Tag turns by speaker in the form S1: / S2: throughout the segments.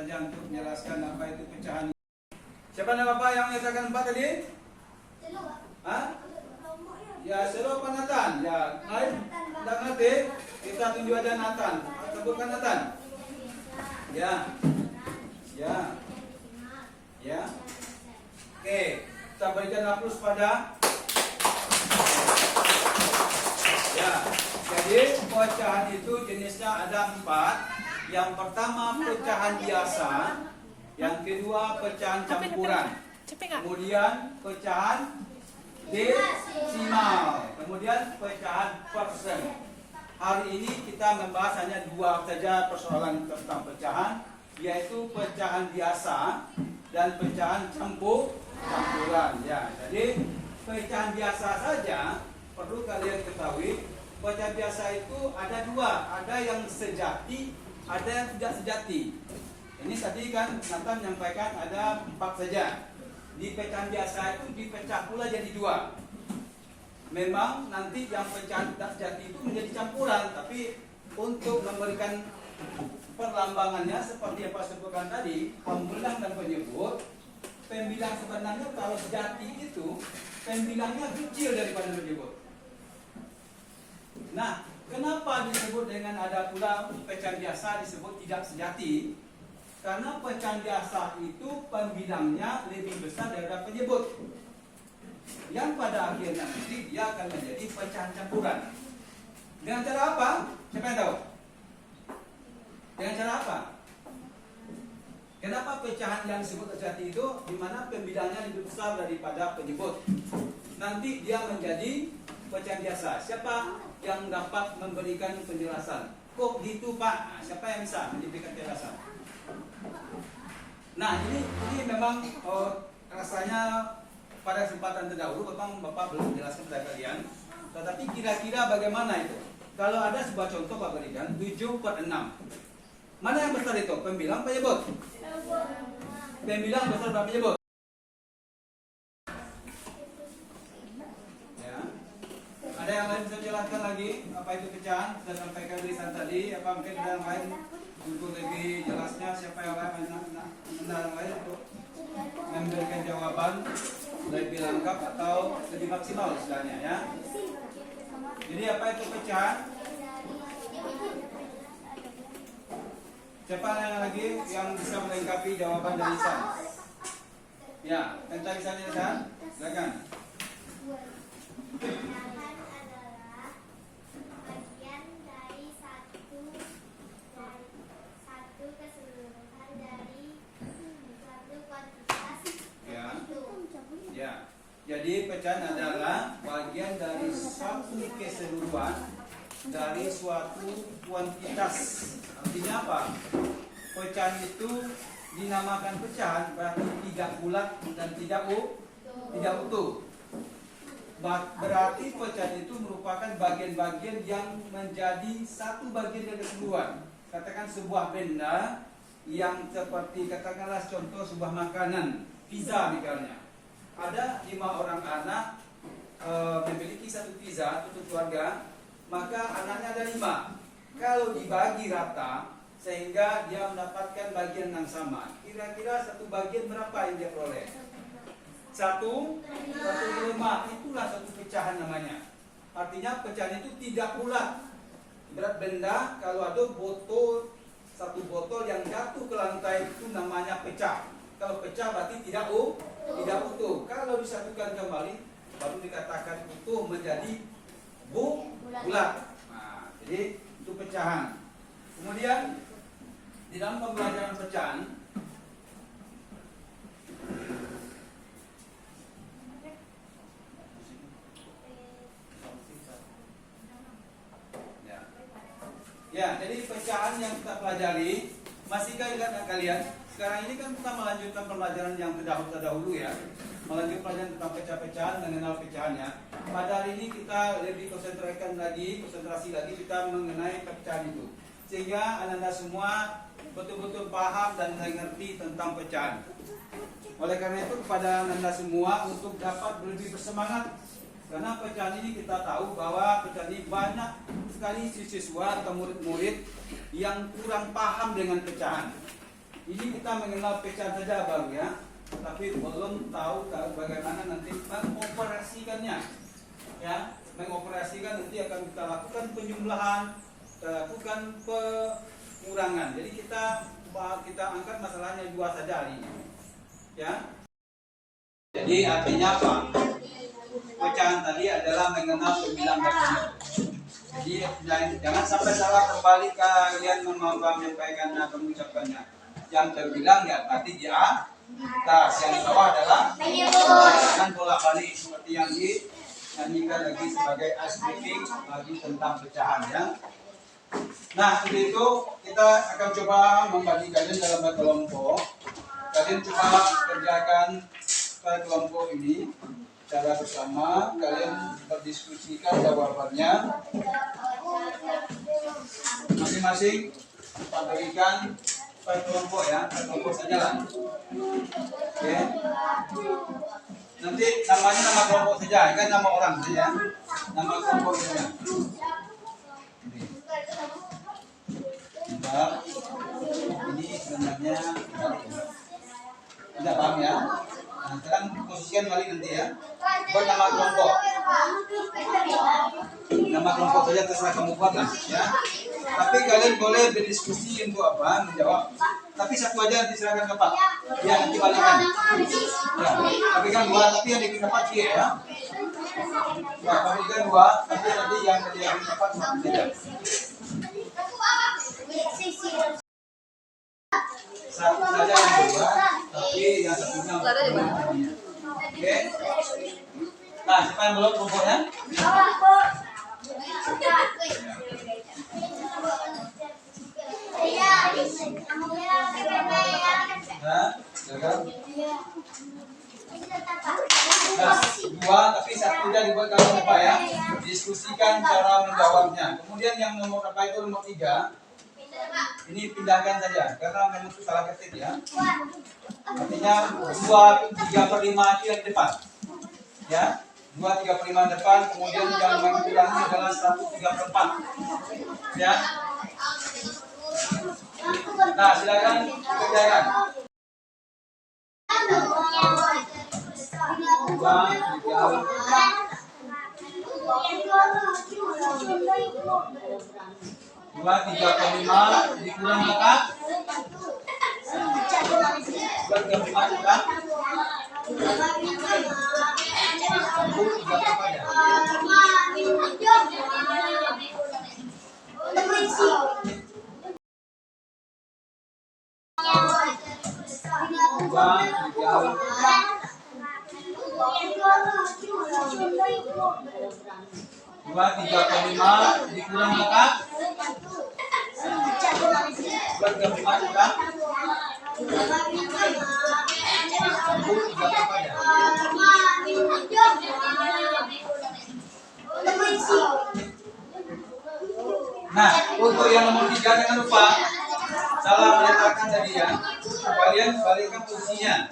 S1: saja untuk menjelaskan apa itu pecahan. Siapa nama Bapak yang menyatakan 4 tadi? Hah? Ya, Selo apa Nathan? Ya, lain tidak ngerti. Kita tunjuk aja Nathan. Sebutkan Nathan. Ya. Ya. Ya. Oke, kita berikan aplaus pada. Ya. Jadi pecahan itu jenisnya ada 4. Yang pertama pecahan biasa, yang kedua pecahan campuran, kemudian pecahan desimal, kemudian pecahan persen. Hari ini kita membahas hanya 2 saja persoalan tentang pecahan, yaitu pecahan biasa dan pecahan campuran. Ya, jadi pecahan biasa saja perlu kalian ketahui. Pecahan biasa itu ada 2, ada yang sejati, ada yang tidak sejati. Ini tadi kan Nathan menyampaikan ada 4 saja. Di pecahan biasa itu dipecah pula jadi 2. Memang nanti yang pecahan tidak sejati itu menjadi campuran, tapi untuk memberikan perlambangannya seperti yang Pak sebutkan tadi, pembilang dan penyebut. Pembilang sebenarnya kalau sejati itu pembilangnya kecil daripada penyebut. Nah, kenapa disebut dengan ada pula pecahan biasa disebut tidak sejati? Karena pecahan biasa itu pembilangnya lebih besar daripada penyebut. Yang pada akhirnya nanti dia akan menjadi pecahan campuran. Dengan cara apa? Siapa yang tahu? Dengan cara apa? Kenapa pecahan yang disebut sejati itu di mana pembilangnya lebih besar daripada penyebut? Nanti dia menjadi pecahan biasa. Siapa yang dapat memberikan penjelasan? Kok gitu Pak? Nah, siapa yang bisa memberikan penjelasan? Nah ini memang rasanya pada kesempatan terdahulu Bapak belum menjelaskan kepada kalian. Tetapi kira-kira bagaimana itu? Kalau ada sebuah contoh Pak berikan 7/6. Mana yang besar itu? Pembilang penyebut? Pembilang besar berapa penyebut? Ada yang lain bisa jelaskan lagi apa itu pecahan? Sudah sampaikan tulisan tadi. Apa mungkin ada yang lain untuk lebih jelasnya? Siapa yang lain untuk memberikan jawaban lebih lengkap atau lebih maksimal istilahnya ya? Jadi apa itu pecahan? Siapa yang lagi yang bisa melengkapi jawaban dari Lisan? Ya, tentang Lisan, silakan. Jadi pecahan adalah bagian dari suatu keseluruhan dari suatu kuantitas. Artinya apa? Pecahan itu dinamakan pecahan berarti tidak bulat dan tidak utuh. Berarti pecahan itu merupakan bagian-bagian yang menjadi satu bagian dari keseluruhan. Katakan sebuah benda yang seperti katakanlah contoh sebuah makanan, pizza misalnya. Ada 5 orang anak memiliki satu pizza untuk keluarga, maka anaknya ada 5. Kalau dibagi rata sehingga dia mendapatkan bagian yang sama, kira-kira satu bagian berapa yang dia peroleh? 1/5. Itulah satu pecahan namanya. Artinya pecahan itu tidak bulat. Berat benda kalau ada satu botol yang jatuh ke lantai itu namanya pecah. Kalau pecah berarti tidak utuh. Kalau disatukan kembali baru dikatakan utuh menjadi bulat. Nah, jadi itu pecahan. Kemudian di dalam pembelajaran pecahan ya, jadi pecahan yang kita pelajari masihkah ingat kalian? Sekarang ini kan kita melanjutkan pembelajaran yang terdahulu ya, melanjutkan pelajaran tentang pecah-pecahan, mengenal pecahannya. Pada hari ini kita lebih konsentrasi lagi kita mengenai pecahan itu, sehingga anda semua betul-betul paham dan mengerti tentang pecahan. Oleh karena itu kepada anda semua untuk dapat lebih bersemangat, karena pecahan ini kita tahu bahwa pecahan ini banyak sekali siswa atau murid-murid yang kurang paham dengan pecahan. Ini kita mengenal pecahan saja Bang ya, tapi belum tahu bagaimana nanti mengoperasikannya. Ya, mengoperasikan nanti akan kita lakukan penjumlahan, kita lakukan pengurangan. Jadi kita angkat masalahnya dua saja hari ini. Ya. Jadi artinya apa? Pecahan tadi adalah mengenal pembilang bertemu. Jadi jangan sampai salah kembali kalian menyampaikan atau mengucapkannya. Yang terbilang ya berarti di atas, yang di bawah adalah jangan bolak balik seperti yang dinyanyikan lagi sebagai ice breaking lagi tentang pecahan ya. Nah untuk itu kita akan coba membagi kalian dalam kelompok. Kalian coba kerjakan kelompok ini secara bersama, kalian berdiskusikan jawabannya masing-masing berikan per kelompok ya, per kelompok saja lah. Oke. Nanti namanya nama kelompok saja, kan nama orang saja, nama kelompok saja. Bentar. Ini sebenarnya tidak paham ya. Nah, sekarang posisikan balik nanti ya. Buat nama kelompok. Nama kelompok saja terserah kamu buat lah ya. Tapi kalian boleh berdiskusi untuk apa? Menjawab. Tapi satu aja nanti serahkan ke Pak. Ya nanti balikan. Ya. Tapi kan dua, tapi yang dapat dia ya. Ya, berikan dua, tapi nanti yang dapat satu saja. Satu saja yang dua, tapi yang satunya. Oke. Nah, siapa yang belum kelompoknya? Nah, dua, tapi satu sudah dibuat kalau apa ya? Diskusikan cara menjawabnya. Kemudian yang nomor apa itu nomor 3? Ini pindahkan saja, karena memang itu salah ketik ya. Artinya 2/3/5 itu yang depan. Ya, 2/3/5 depan, kemudian yang mengurangnya adalah 1/3/4. Ya. Nah, silakan kerjakan. 2/3/5 dikurang apa? 2/3/5 kurang 2/3/5 dikurang apa? 2/3/5 kurang 1/3/4. Nah, untuk yang nomor 3 jangan lupa salah meletakkan tadi ya. Kalian balikkan posisinya.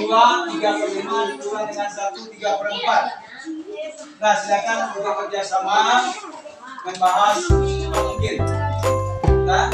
S1: 2/3/5 dikurang dengan 1/3/4. Nah, silakan bekerja sama membahas mungkin. Nah,